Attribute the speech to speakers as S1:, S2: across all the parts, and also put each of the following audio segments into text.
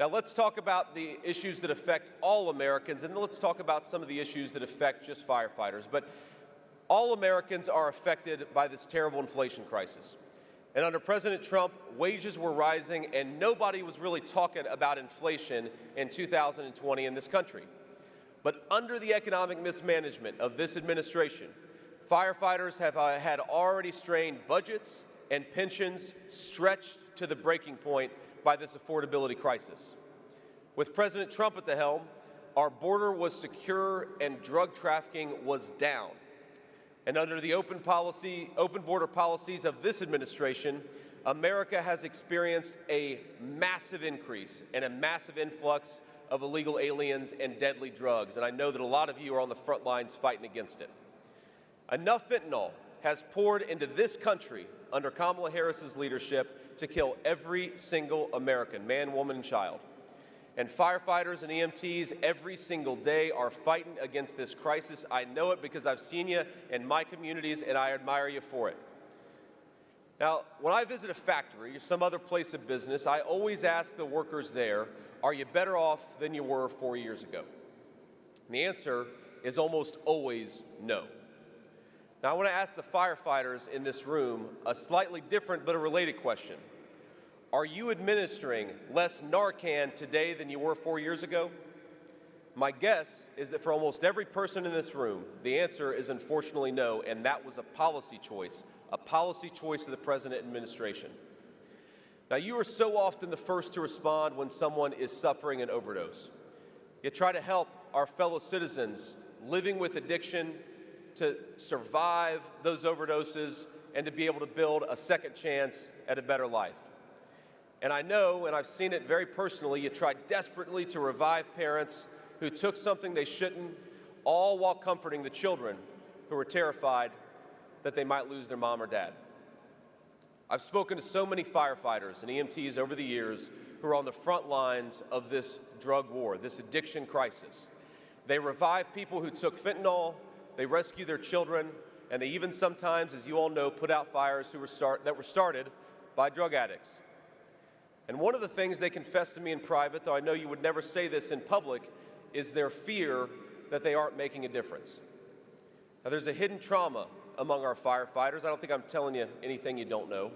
S1: Now let's talk about the issues that affect all Americans, and let's talk about some of the issues that affect just firefighters. But all Americans are affected by this terrible inflation crisis. And under President Trump, wages were rising, and nobody was really talking about inflation in 2020 in this country. But under the economic mismanagement of this administration, firefighters have had already strained budgets and pensions stretched to the breaking point by this affordability crisis. With President Trump at the helm, our border was secure and drug trafficking was down. And under the open border policies of this administration, America has experienced a massive increase and a massive influx of illegal aliens and deadly drugs. And I know that a lot of you are on the front lines fighting against it. Enough fentanyl has poured into this country under Kamala Harris's leadership to kill every single American, man, woman, and child. And firefighters and EMTs every single day are fighting against this crisis. I know it because I've seen you in my communities, and I admire you for it. Now, when I visit a factory or some other place of business, I always ask the workers there, are you better off than you were 4 years ago? And the answer is almost always no. Now, I want to ask the firefighters in this room a slightly different but a related question. Are you administering less Narcan today than you were 4 years ago? My guess is that for almost every person in this room, the answer is unfortunately no, and that was a policy choice of the President administration. Now, you are so often the first to respond when someone is suffering an overdose. You try to help our fellow citizens living with addiction to survive those overdoses and to be able to build a second chance at a better life. And I know, and I've seen it very personally, you try desperately to revive parents who took something they shouldn't, all while comforting the children who were terrified that they might lose their mom or dad. I've spoken to so many firefighters and EMTs over the years who are on the front lines of this drug war, this addiction crisis. They revive people who took fentanyl, they rescue their children, and they even sometimes, as you all know, put out fires that were started by drug addicts. And one of the things they confess to me in private, though I know you would never say this in public, is their fear that they aren't making a difference. Now, there's a hidden trauma among our firefighters. I don't think I'm telling you anything you don't know.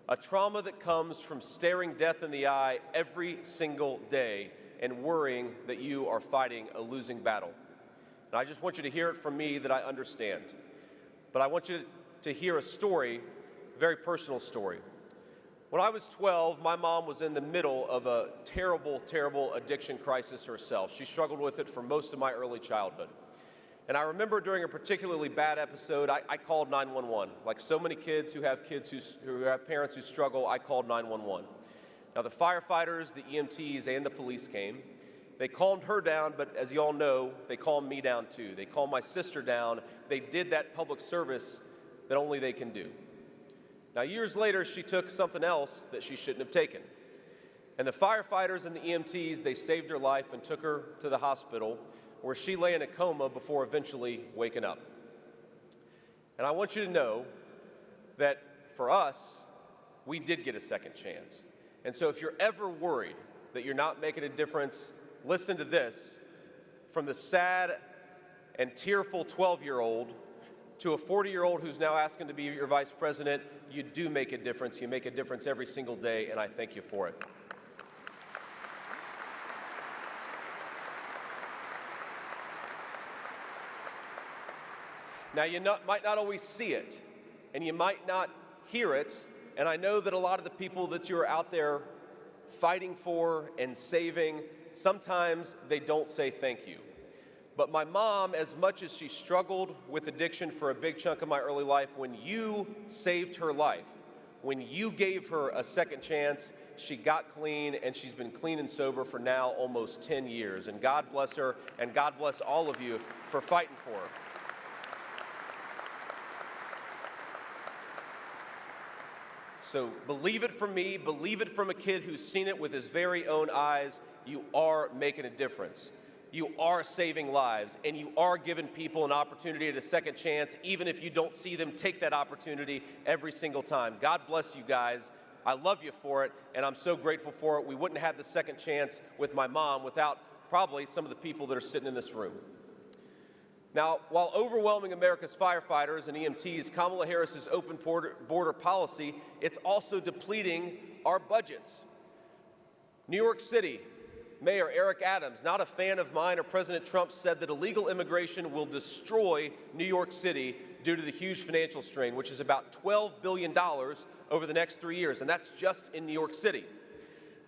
S1: A trauma that comes from staring death in the eye every single day and worrying that you are fighting a losing battle. And I just want you to hear it from me that I understand. But I want you to hear a story, a very personal story. When I was 12, my mom was in the middle of a terrible, terrible addiction crisis herself. She struggled with it for most of my early childhood. And I remember during a particularly bad episode, I called 911. Like so many kids who have parents who struggle, I called 911. Now the firefighters, the EMTs, and the police came. They calmed her down, but as you all know, they calmed me down too. They calmed my sister down. They did that public service that only they can do. Now, years later, she took something else that she shouldn't have taken. And the firefighters and the EMTs, they saved her life and took her to the hospital where she lay in a coma before eventually waking up. And I want you to know that for us, we did get a second chance. And so if you're ever worried that you're not making a difference, listen to this from the sad and tearful 12-year-old to a 40-year-old who's now asking to be your vice president. You do make a difference. You make a difference every single day, and I thank you for it. Now, you might not always see it, and you might not hear it, and I know that a lot of the people that you're out there fighting for and saving, sometimes they don't say thank you. But my mom, as much as she struggled with addiction for a big chunk of my early life, when you saved her life, when you gave her a second chance, she got clean, and she's been clean and sober for now almost 10 years. And God bless her, and God bless all of you for fighting for her. So believe it from me, believe it from a kid who's seen it with his very own eyes. You are making a difference. You are saving lives, and you are giving people an opportunity at a second chance, even if you don't see them take that opportunity every single time. God bless you guys. I love you for it, and I'm so grateful for it. We wouldn't have the second chance with my mom without probably some of the people that are sitting in this room. Now, while overwhelming America's firefighters and EMTs, Kamala Harris's open border policy, it's also depleting our budgets. New York City Mayor Eric Adams, not a fan of mine or President Trump, said that illegal immigration will destroy New York City due to the huge financial strain, which is about $12 billion over the next 3 years, and that's just in New York City.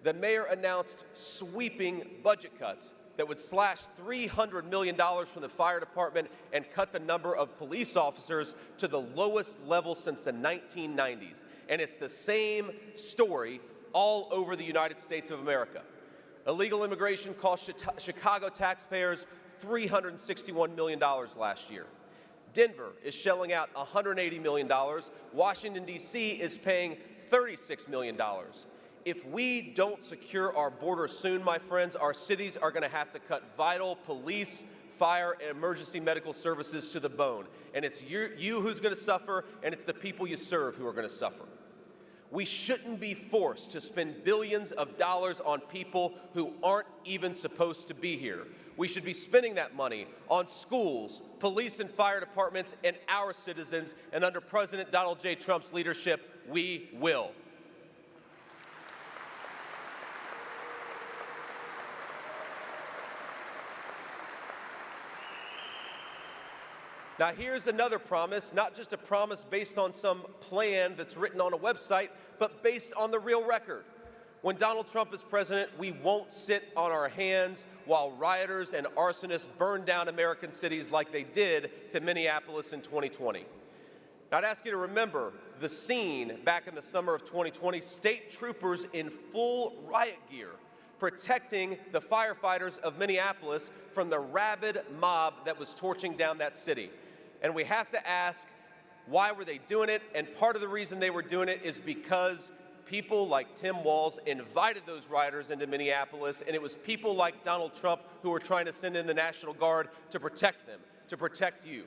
S1: The mayor announced sweeping budget cuts that would slash $300 million from the fire department and cut the number of police officers to the lowest level since the 1990s. And it's the same story all over the United States of America. Illegal immigration cost Chicago taxpayers $361 million last year. Denver is shelling out $180 million. Washington, D.C. is paying $36 million. If we don't secure our border soon, my friends, our cities are going to have to cut vital police, fire, and emergency medical services to the bone. And it's you who's going to suffer, and it's the people you serve who are going to suffer. We shouldn't be forced to spend billions of dollars on people who aren't even supposed to be here. We should be spending that money on schools, police and fire departments, and our citizens. And under President Donald J. Trump's leadership, we will. Now, here's another promise, not just a promise based on some plan that's written on a website, but based on the real record. When Donald Trump is president, we won't sit on our hands while rioters and arsonists burn down American cities like they did to Minneapolis in 2020. Now, I'd ask you to remember the scene back in the summer of 2020, state troopers in full riot gear protecting the firefighters of Minneapolis from the rabid mob that was torching down that city. And we have to ask, why were they doing it? And part of the reason they were doing it is because people like Tim Walz invited those rioters into Minneapolis, and it was people like Donald Trump who were trying to send in the National Guard to protect them, to protect you.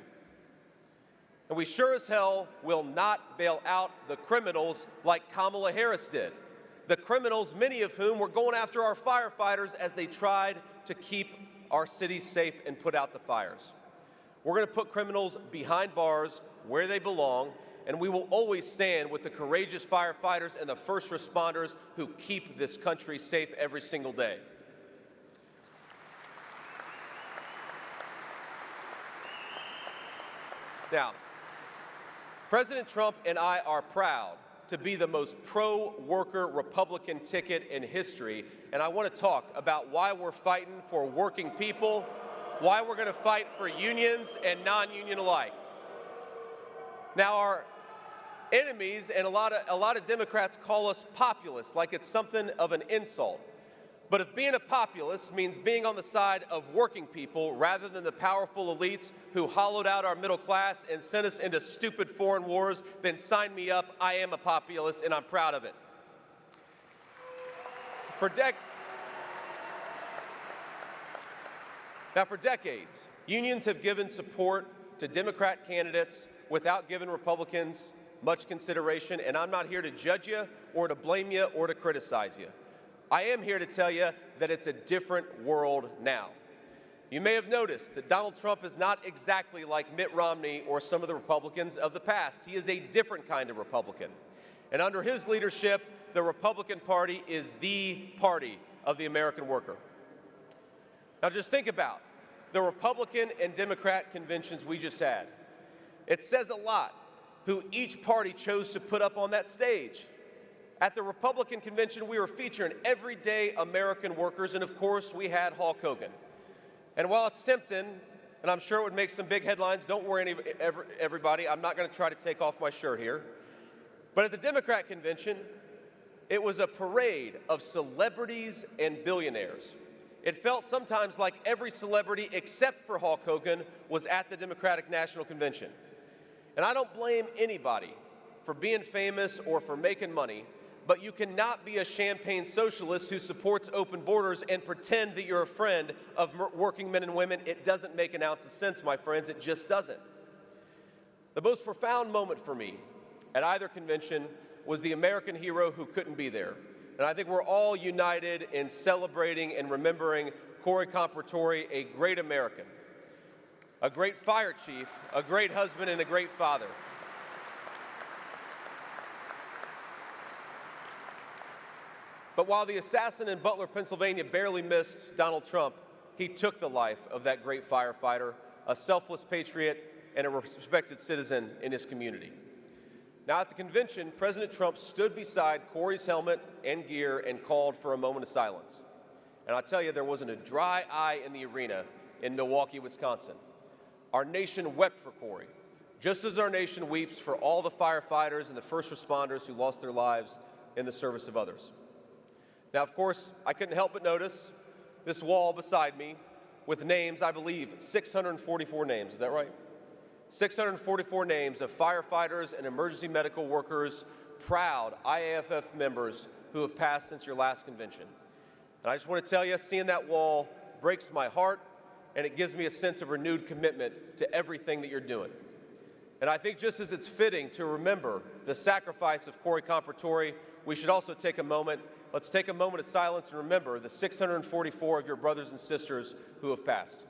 S1: And we sure as hell will not bail out the criminals like Kamala Harris did. The criminals, many of whom were going after our firefighters as they tried to keep our cities safe and put out the fires. We're going to put criminals behind bars where they belong, and we will always stand with the courageous firefighters and the first responders who keep this country safe every single day. Now, President Trump and I are proud to be the most pro-worker Republican ticket in history, and I want to talk about why we're fighting for working people, why we're going to fight for unions and non-union alike. Now, our enemies and a lot of Democrats call us populists, like it's something of an insult. But if being a populist means being on the side of working people rather than the powerful elites who hollowed out our middle class and sent us into stupid foreign wars, then sign me up. I am a populist, and I'm proud of it. For decades, unions have given support to Democrat candidates without giving Republicans much consideration, and I'm not here to judge you or to blame you or to criticize you. I am here to tell you that it's a different world now. You may have noticed that Donald Trump is not exactly like Mitt Romney or some of the Republicans of the past. He is a different kind of Republican. And under his leadership, the Republican Party is the party of the American worker. Now just think about the Republican and Democrat conventions we just had. It says a lot who each party chose to put up on that stage. At the Republican convention, we were featuring everyday American workers, and of course, we had Hulk Hogan. And while it's tempting, and I'm sure it would make some big headlines, don't worry, everybody, I'm not going to try to take off my shirt here. But at the Democrat convention, it was a parade of celebrities and billionaires. It felt sometimes like every celebrity except for Hulk Hogan was at the Democratic National Convention. And I don't blame anybody for being famous or for making money, but you cannot be a champagne socialist who supports open borders and pretend that you're a friend of working men and women. It doesn't make an ounce of sense, my friends. It just doesn't. The most profound moment for me at either convention was the American hero who couldn't be there. And I think we're all united in celebrating and remembering Corey Comparatori, a great American, a great fire chief, a great husband, and a great father. But while the assassin in Butler, Pennsylvania barely missed Donald Trump, he took the life of that great firefighter, a selfless patriot, and a respected citizen in his community. Now at the convention, President Trump stood beside Corey's helmet and gear and called for a moment of silence. And I tell you, there wasn't a dry eye in the arena in Milwaukee, Wisconsin. Our nation wept for Corey, just as our nation weeps for all the firefighters and the first responders who lost their lives in the service of others. Now, of course, I couldn't help but notice this wall beside me with names, I believe, 644 names. Is that right? 644 names of firefighters and emergency medical workers, proud IAFF members who have passed since your last convention. And I just want to tell you, seeing that wall breaks my heart, and it gives me a sense of renewed commitment to everything that you're doing. And I think just as it's fitting to remember the sacrifice of Corey Comparatori, we should also take a moment. Let's take a moment of silence and remember the 644 of your brothers and sisters who have passed.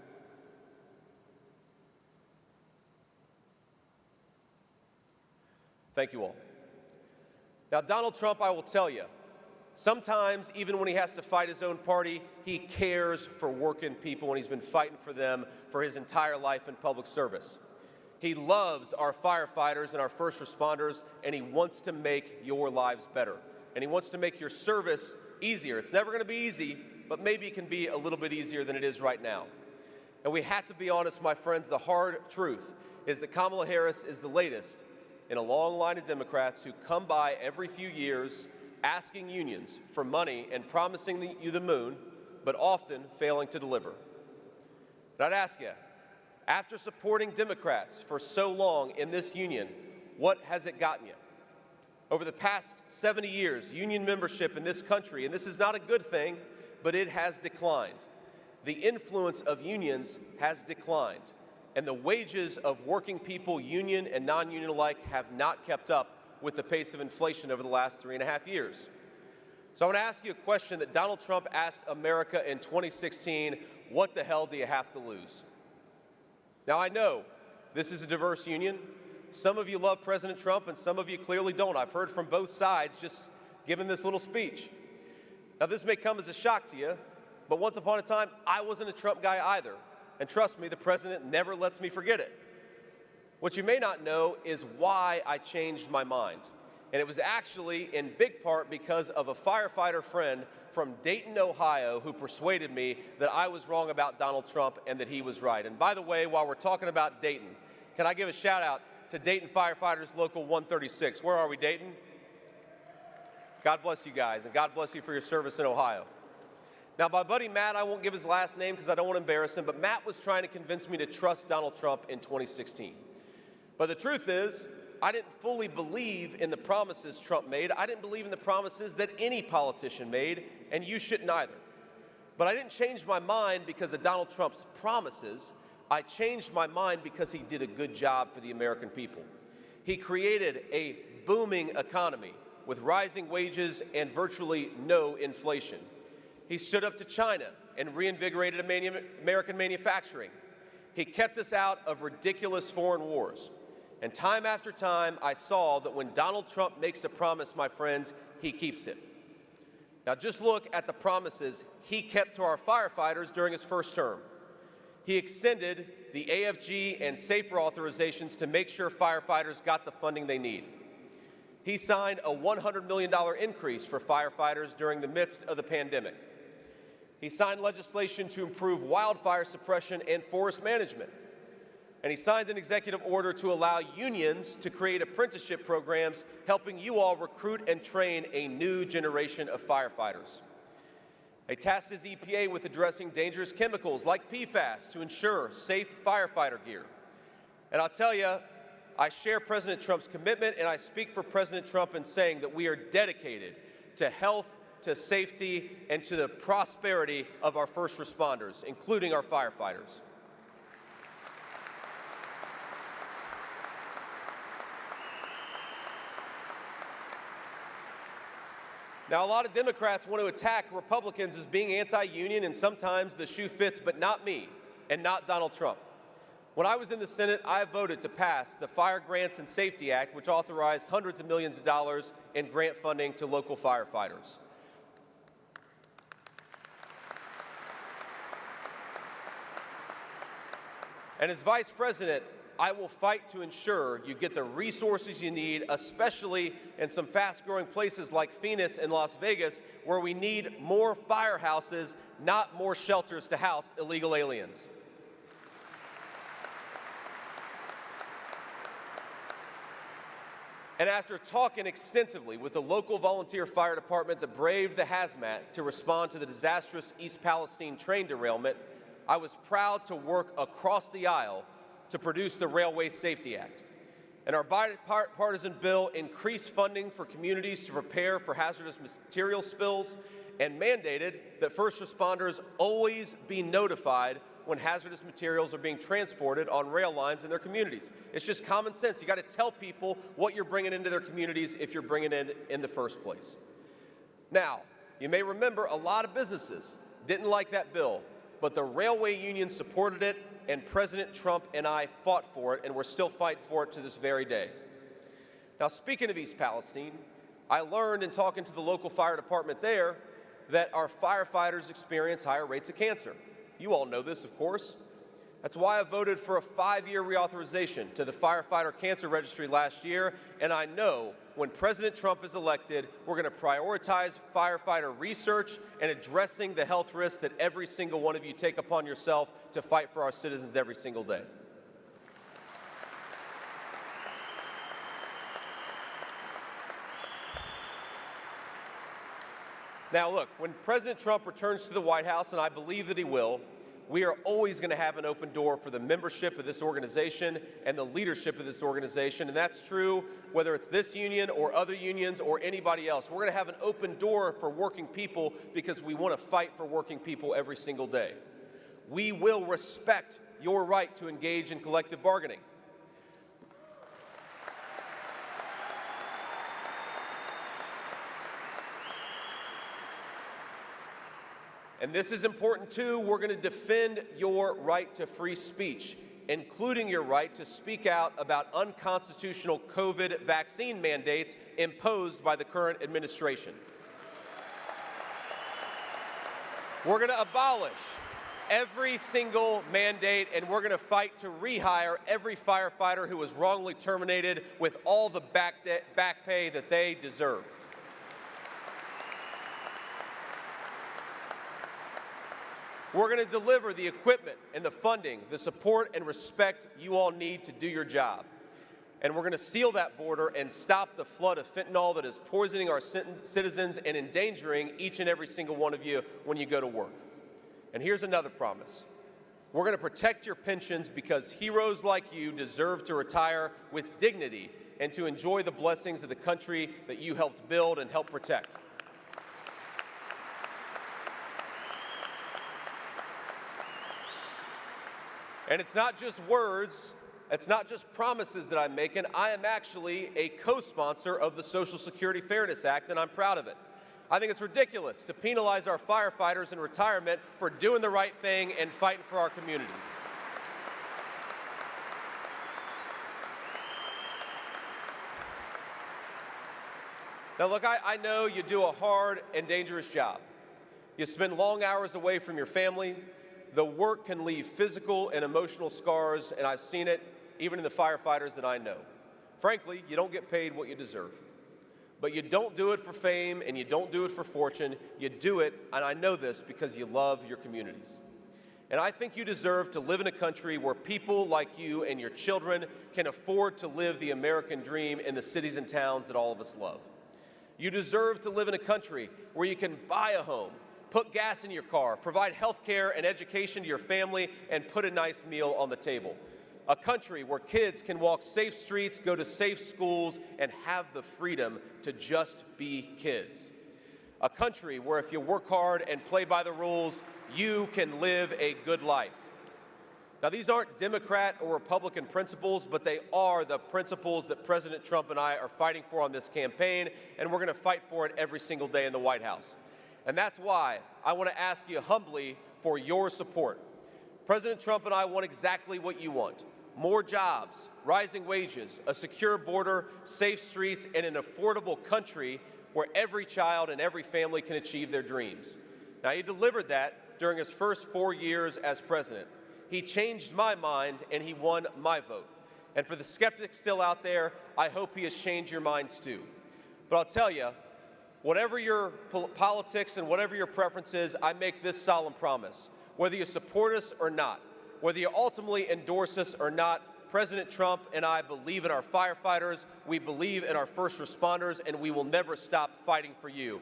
S1: Thank you all. Now, Donald Trump, I will tell you, sometimes, even when he has to fight his own party, he cares for working people, and he's been fighting for them for his entire life in public service. He loves our firefighters and our first responders, and he wants to make your lives better. And he wants to make your service easier. It's never going to be easy, but maybe it can be a little bit easier than it is right now. And we have to be honest, my friends, the hard truth is that Kamala Harris is the latest in a long line of Democrats who come by every few years asking unions for money and promising you the moon, but often failing to deliver. And I'd ask you, after supporting Democrats for so long in this union, what has it gotten you? Over the past 70 years, union membership in this country, and this is not a good thing, but it has declined. The influence of unions has declined, and the wages of working people, union and non-union alike, have not kept up with the pace of inflation over the last 3.5 years. So I want to ask you a question that Donald Trump asked America in 2016, what the hell do you have to lose? Now, I know this is a diverse union. Some of you love President Trump, and some of you clearly don't. I've heard from both sides just giving this little speech. Now, this may come as a shock to you, but once upon a time, I wasn't a Trump guy either. And trust me, the president never lets me forget it. What you may not know is why I changed my mind. And it was actually in big part because of a firefighter friend from Dayton, Ohio, who persuaded me that I was wrong about Donald Trump and that he was right. And by the way, while we're talking about Dayton, can I give a shout out to Dayton Firefighters Local 136. Where are we, Dayton? God bless you guys, and God bless you for your service in Ohio. Now, my buddy Matt, I won't give his last name because I don't want to embarrass him, but Matt was trying to convince me to trust Donald Trump in 2016. But the truth is, I didn't fully believe in the promises Trump made. I didn't believe in the promises that any politician made, and you shouldn't either. But I didn't change my mind because of Donald Trump's promises. I changed my mind because he did a good job for the American people. He created a booming economy with rising wages and virtually no inflation. He stood up to China and reinvigorated American manufacturing. He kept us out of ridiculous foreign wars. And time after time, I saw that when Donald Trump makes a promise, my friends, he keeps it. Now just look at the promises he kept to our firefighters during his first term. He extended the AFG and SAFER authorizations to make sure firefighters got the funding they need. He signed a $100 million increase for firefighters during the midst of the pandemic. He signed legislation to improve wildfire suppression and forest management. And he signed an executive order to allow unions to create apprenticeship programs, helping you all recruit and train a new generation of firefighters. He tasked his EPA with addressing dangerous chemicals like PFAS to ensure safe firefighter gear. And I'll tell you, I share President Trump's commitment, and I speak for President Trump in saying that we are dedicated to health, to safety, and to the prosperity of our first responders, including our firefighters. Now, a lot of Democrats want to attack Republicans as being anti-union, and sometimes the shoe fits, but not me and not Donald Trump. When I was in the Senate, I voted to pass the Fire Grants and Safety Act, which authorized hundreds of millions of dollars in grant funding to local firefighters. And as Vice President, I will fight to ensure you get the resources you need, especially in some fast-growing places like Phoenix and Las Vegas, where we need more firehouses, not more shelters to house illegal aliens. And after talking extensively with the local volunteer fire department that braved the hazmat to respond to the disastrous East Palestine train derailment, I was proud to work across the aisle to produce the Railway Safety Act. And our bipartisan bill increased funding for communities to prepare for hazardous material spills and mandated that first responders always be notified when hazardous materials are being transported on rail lines in their communities. It's just common sense. You got to tell people what you're bringing into their communities if you're bringing it in the first place. Now, you may remember a lot of businesses didn't like that bill, but the railway union supported it, and President Trump and I fought for it, and we're still fighting for it to this very day. Now, speaking of East Palestine, I learned in talking to the local fire department there that our firefighters experience higher rates of cancer. You all know this, of course. That's why I voted for a 5-year reauthorization to the Firefighter Cancer Registry last year, and I know when President Trump is elected, we're going to prioritize firefighter research and addressing the health risks that every single one of you take upon yourself to fight for our citizens every single day. Now look, when President Trump returns to the White House, and I believe that he will, we are always going to have an open door for the membership of this organization and the leadership of this organization, and that's true whether it's this union or other unions or anybody else. We're going to have an open door for working people because we want to fight for working people every single day. We will respect your right to engage in collective bargaining. And this is important too. We're going to defend your right to free speech, including your right to speak out about unconstitutional COVID vaccine mandates imposed by the current administration. We're going to abolish every single mandate, and we're going to fight to rehire every firefighter who was wrongly terminated with all the back pay that they deserve. We're going to deliver the equipment and the funding, the support and respect you all need to do your job. And we're going to seal that border and stop the flood of fentanyl that is poisoning our citizens and endangering each and every single one of you when you go to work. And here's another promise. We're going to protect your pensions because heroes like you deserve to retire with dignity and to enjoy the blessings of the country that you helped build and help protect. And it's not just words, it's not just promises that I'm making. I am actually a co-sponsor of the Social Security Fairness Act, and I'm proud of it. I think it's ridiculous to penalize our firefighters in retirement for doing the right thing and fighting for our communities. Now look, I know you do a hard and dangerous job. You spend long hours away from your family. The work can leave physical and emotional scars, and I've seen it even in the firefighters that I know. Frankly, you don't get paid what you deserve. But you don't do it for fame, and you don't do it for fortune. You do it, and I know this, because you love your communities. And I think you deserve to live in a country where people like you and your children can afford to live the American dream in the cities and towns that all of us love. You deserve to live in a country where you can buy a home, put gas in your car, provide health care and education to your family, and put a nice meal on the table. A country where kids can walk safe streets, go to safe schools, and have the freedom to just be kids. A country where if you work hard and play by the rules, you can live a good life. Now, these aren't Democrat or Republican principles, but they are the principles that President Trump and I are fighting for on this campaign, and we're going to fight for it every single day in the White House. And that's why I want to ask you humbly for your support. President Trump and I want exactly what you want: more jobs, rising wages, a secure border, safe streets, and an affordable country where every child and every family can achieve their dreams. Now, he delivered that during his first 4 years as president. He changed my mind, and he won my vote. And for the skeptics still out there, I hope he has changed your minds too. But I'll tell you, whatever your politics and whatever your preferences, I make this solemn promise: whether you support us or not, whether you ultimately endorse us or not, President Trump and I believe in our firefighters, we believe in our first responders, and we will never stop fighting for you.